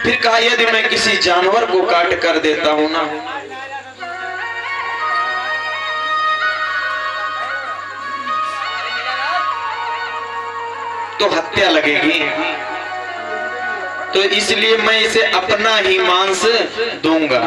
फिर कहा यदि मैं किसी जानवर को काट कर देता हूं ना, तो हत्या लगेगी, तो इसलिए मैं इसे अपना ही मांस दूंगा।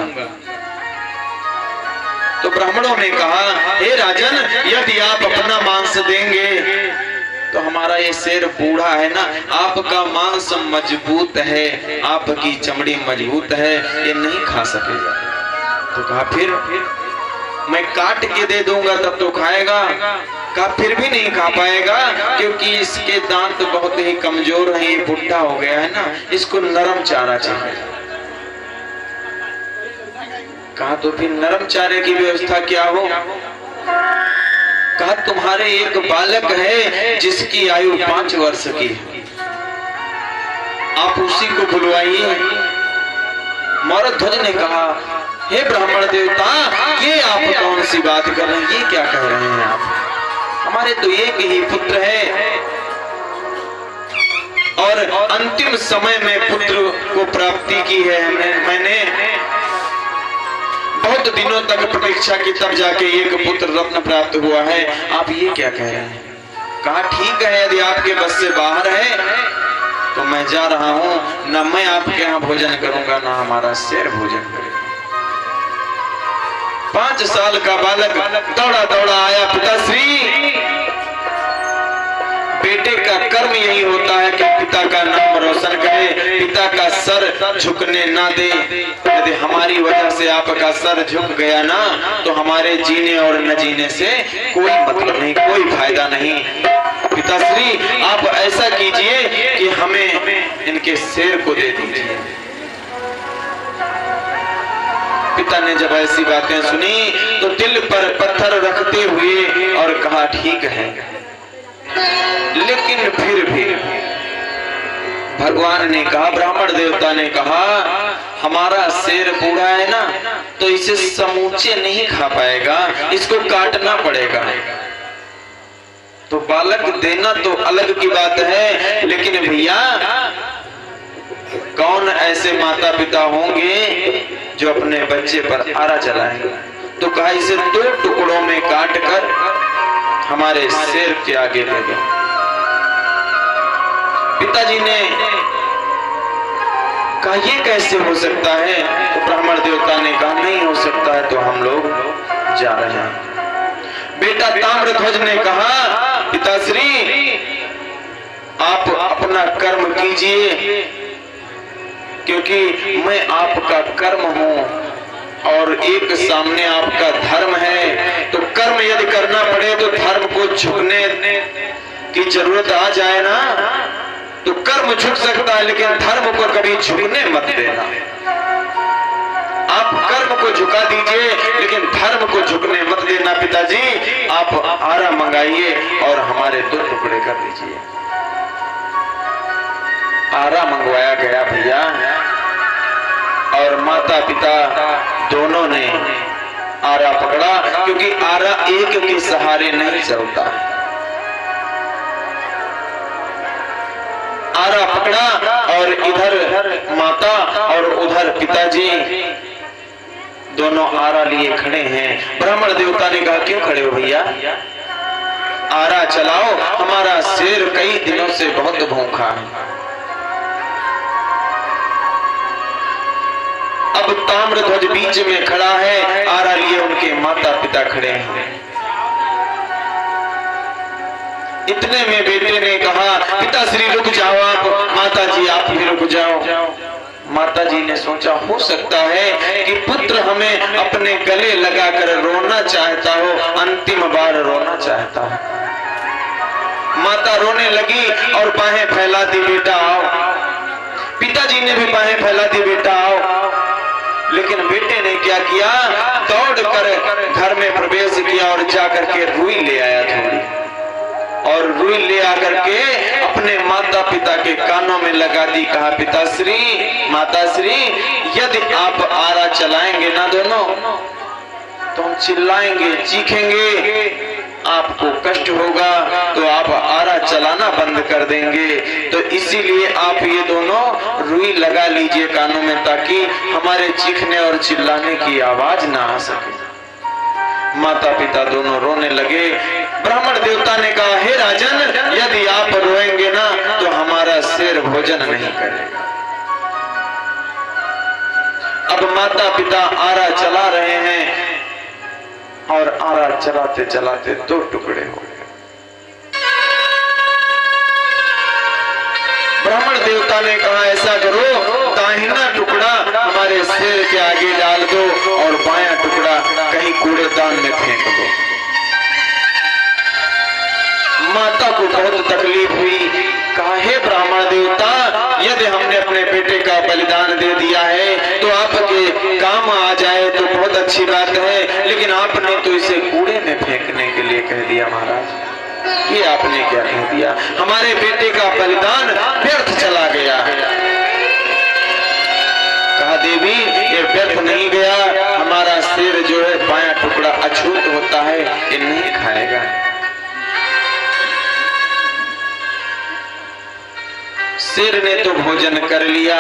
तो ब्राह्मणों ने कहा, हे राजन, यदि आप अपना मांस देंगे तो हमारा ये शेर बूढ़ा है ना, आपका मांस मजबूत है, आपकी चमड़ी मजबूत है, ये नहीं खा सकेगा। तो कहा फिर मैं काट के दे दूंगा तब तो खाएगा। कहा फिर भी नहीं खा पाएगा, क्योंकि इसके दांत बहुत ही कमजोर हैं, ये बुढ़ा हो गया है ना, इसको नरम चारा चाहिए। कहा तो फिर नरम चारे की व्यवस्था क्या हो? कहा तुम्हारे एक बालक है जिसकी आयु 5 वर्ष की है, आप उसी को बुलवाइए। मौरध्वज ने कहा, हे ब्राह्मण देवता, ये आप कौन सी बात कर रहे हैं, ये क्या कह रहे हैं आप? हमारे तो एक ही पुत्र है और अंतिम समय में पुत्र को प्राप्ति की है मैंने बहुत दिनों तक प्रतीक्षा की, तब जाके एक पुत्र रत्न प्राप्त हुआ है, आप ये क्या कह रहे हैं? कहा ठीक है, यदि आपके बस से बाहर है तो मैं जा रहा हूं, न मैं आपके यहाँ भोजन करूंगा न हमारा शेर भोजन करेगा। 5 साल का बालक दौड़ा दौड़ा आया, पिताश्री, बेटे का कर्म यही होता है कि पिता का नाम रोशन करे, पिता का सर झुकने ना दे। यदि हमारी वजह से आपका सर झुक गया ना, तो हमारे जीने और न जीने से कोई मतलब नहीं, कोई फायदा नहीं। पिताश्री, आप ऐसा कीजिए कि हमें इनके शेर को दे दीजिए। पिता ने जब ऐसी बातें सुनी तो दिल पर पत्थर रखते हुए और कहा ठीक है, लेकिन फिर भी भगवान ने कहा, ब्राह्मण देवता ने कहा, हमारा शेर बूढ़ा है ना, तो इसे समूचे नहीं खा पाएगा, इसको काटना पड़ेगा। तो बालक देना तो अलग की बात है, लेकिन भैया कौन ऐसे माता पिता होंगे जो अपने बच्चे पर आरा चलाएंगे? तो कहा इसे 2 टुकड़ों में काट कर हमारे शेर के आगे ले गए। पिताजी ने कहा ये कैसे हो सकता है? तो ब्राह्मण देवता ने कहा नहीं हो सकता है, तो हम लोग जा रहे हैं। बेटा ताम्रध्वज ने कहा, पिताश्री, आप अपना कर्म कीजिए, क्योंकि मैं आपका कर्म हूं और एक सामने आपका धर्म है। तो कर्म यदि करना पड़े तो धर्म को झुकने की जरूरत आ जाए ना, तो कर्म झुक सकता है, लेकिन धर्म को कभी झुकने मत देना। आप कर्म को झुका दीजिए, लेकिन धर्म को झुकने मत देना। पिताजी, आप आरा मंगाइए और हमारे 2 टुकड़े कर दीजिए। आरा मंगवाया गया भैया, और माता पिता दोनों ने आरा पकड़ा, क्योंकि आरा एक के सहारे नहीं चलता। आरा पकड़ा और इधर माता और उधर पिताजी दोनों आरा लिए खड़े हैं। ब्राह्मण देवता ने कहा क्यों खड़े हो भैया, आरा चलाओ, हमारा शेर कई दिनों से बहुत भूखा है। अब ताम्रध्वज बीच में खड़ा है, आरा लिए उनके माता पिता खड़े हैं। इतने में बेटे ने कहा, पिताश्री रुक जाओ आप, माता जी आप भी रुक जाओ। माता जी ने सोचा हो सकता है कि पुत्र हमें अपने गले लगाकर रोना चाहता हो, अंतिम बार रोना चाहता है। माता रोने लगी और बाहें फैला दी, बेटा आओ। पिताजी ने भी बाहें फैला दी, बेटा आओ। लेकिन बेटे ने क्या किया, दौड़कर घर में प्रवेश किया और जाकर के रुई ले आया थोड़ी, और रुई ले आकर के अपने माता पिता के कानों में लगा दी। कहा पिताश्री, माताश्री, यदि आप आरा चलाएंगे ना दोनों, तो हम चिल्लाएंगे, चीखेंगे, आपको कष्ट होगा तो आप आरा चलाना बंद कर देंगे। तो इसीलिए आप ये दोनों रुई लगा लीजिए कानों में, ताकि हमारे चीखने और चिल्लाने की आवाज ना आ सके। माता पिता दोनों रोने लगे। ब्राह्मण देवता ने कहा, हे राजन, यदि आप रोएंगे ना तो हमारा शेर भोजन नहीं करेगा। अब माता पिता आरा चला रहे हैं और आरा चलाते चलाते दो टुकड़े हो गए। ब्राह्मण देवता ने कहा, ऐसा करो, दाहिना टुकड़ा हमारे शेर के आगे डाल दो और बायां टुकड़ा कहीं कूड़ेदान में फेंक दो। माता को बहुत तकलीफ हुई। कहा, हे ब्राह्मण देवता, यदि हमने अपने बेटे का बलिदान दे दिया है तो आपके काम आ जाए तो बहुत अच्छी बात है, लेकिन आपने तो इसे कूड़े में फेंकने के लिए कह दिया। महाराज, ये आपने क्या कह दिया? हमारे बेटे का बलिदान व्यर्थ चला गया। कहा, देवी, ये व्यर्थ नहीं गया। हमारा शेर जो है बायां टुकड़ा अछूत होता है, ये नहीं खाएगा। शेर ने तो भोजन कर लिया।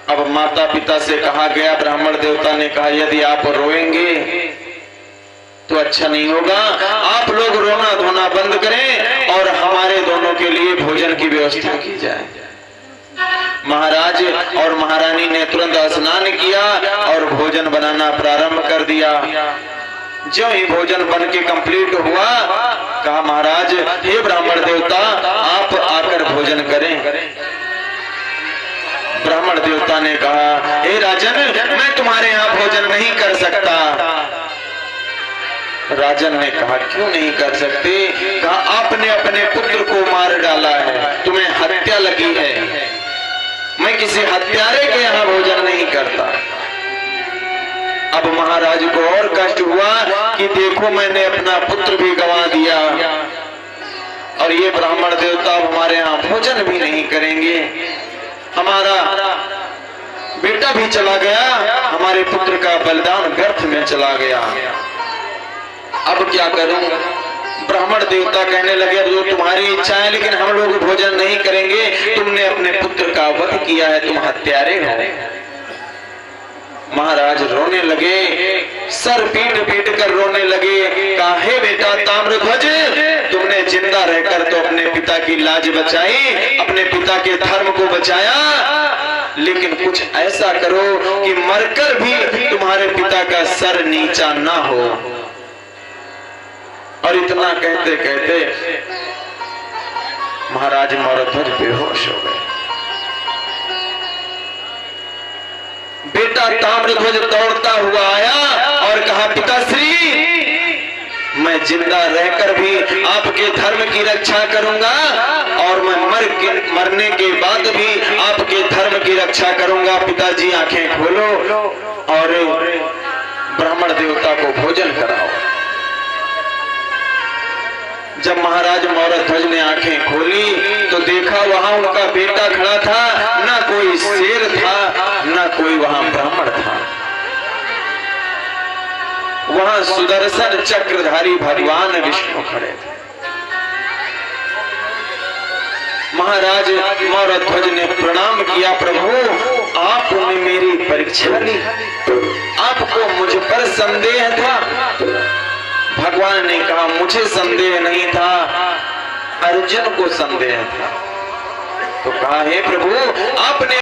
अब माता पिता से कहा गया, ब्राह्मण देवता ने कहा, यदि आप रोएंगे तो अच्छा नहीं होगा। आप लोग रोना धोना बंद करें और हमारे दोनों के लिए भोजन की व्यवस्था की जाए। महाराज और महारानी ने तुरंत स्नान किया और भोजन बनाना प्रारंभ कर दिया। जो ही भोजन बन के कंप्लीट हुआ, कहा, महाराज, हे ब्राह्मण देवता, आप आकर भोजन करें। ब्राह्मण देवता ने कहा, हे राजन, मैं तुम्हारे यहाँ भोजन नहीं कर सकता। राजन ने कहा, क्यों नहीं कर सकते? कहा, आपने अपने पुत्र को मार डाला है, तुम्हें हत्या लगी है। मैं किसी हत्यारे के यहाँ भोजन नहीं करता। अब महाराज को और कष्ट हुआ कि देखो, मैंने अपना पुत्र भी गंवा दिया और ये ब्राह्मण देवता हमारे यहाँ भोजन भी नहीं करेंगे। हमारा बेटा भी चला गया, हमारे पुत्र का बलिदान व्यर्थ में चला गया। अब क्या करूं? ब्राह्मण देवता कहने लगे, जो तुम्हारी इच्छा है, लेकिन हम लोग भोजन नहीं करेंगे। तुमने अपने पुत्र का वध किया है, तुम हत्यारे हो। महाराज रोने लगे, सर पीट पीट कर रोने लगे। कहा, हे बेटा ताम्रध्वज, तुमने जिंदा रहकर तो अपने पिता की लाज बचाई, अपने पिता के धर्म को बचाया, लेकिन कुछ ऐसा करो कि मरकर भी तुम्हारे पिता का सर नीचा ना हो। और इतना कहते कहते महाराज मौरध्वज बेहोश हो गए। बेटा ताम्रध्वज दौड़ता हुआ आया और कहा, पिताश्री, मैं जिंदा रहकर भी आपके धर्म की रक्षा करूंगा और मैं मरने के बाद भी आपके धर्म की रक्षा करूंगा। पिताजी, आंखें खोलो और ब्राह्मण देवता को भोजन कराओ। जब महाराज मौरध्वज ने आंखें खोली तो देखा वहां उनका बेटा खड़ा था, ना कोई शेर था, ना कोई वहां ब्राह्मण था। वहां सुदर्शन चक्रधारी भगवान विष्णु खड़े थे। महाराज मौरध्वज ने प्रणाम किया, प्रभु, आपने मेरी परीक्षा ली, आपको मुझ पर संदेह था। भगवान ने कहा, मुझे संदेह नहीं था, अर्जुन को संदेह था। तो कहा, हे प्रभु,